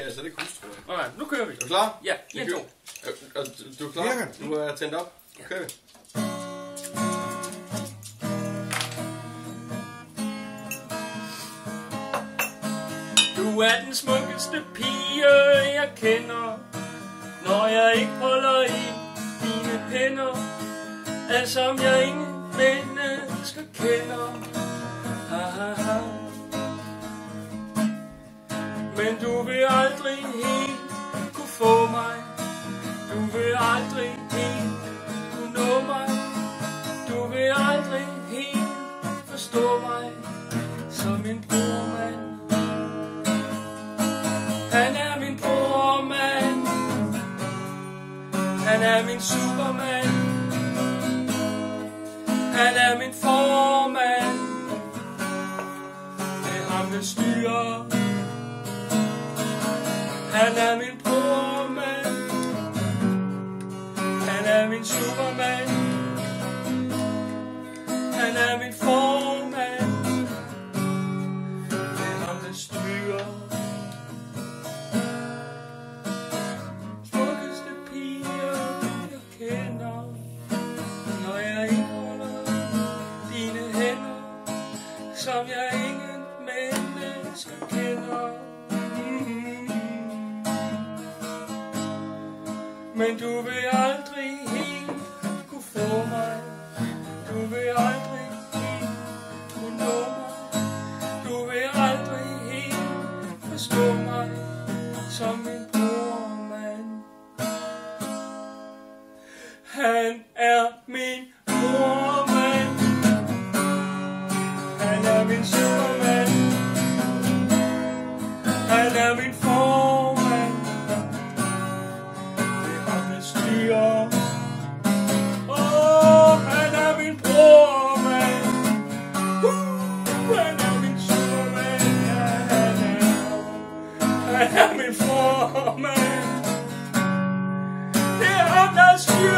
jeg slet ikke huske, tror jeg. Alright, nu kører vi. Er du klar? Ja, en, to. Du er klar? Nu er jeg tændt op. Nu kører vi. Du er den smukkeste pige, jeg kender, når jeg ikke holder i dine hænder, er som jeg ingen mennesker kender. Ha, ha, ha. Men du vil aldrig helt kunne få mig, du vil aldrig helt kunne nå mig, du vil aldrig helt forstå mig som en brormand. Han er min brormand, han er min superman, han er min formand, det er ham der styrer. Han er min brormand, han er min superman, han er min formand, det er ham der styrer. Smukkeste pige jeg kender, når jeg ikke holder dine hænder, som jeg ingen mennesker kender. Men du vil aldrig helt kunne få mig, du vil aldrig helt kunne nå mig, du vil aldrig helt forstå mig som min brormand. Han er min brormand, han er min superman, han er min formand, styrer. Han er min brormand, han er min superman, han er min formand, det er ham der styrer.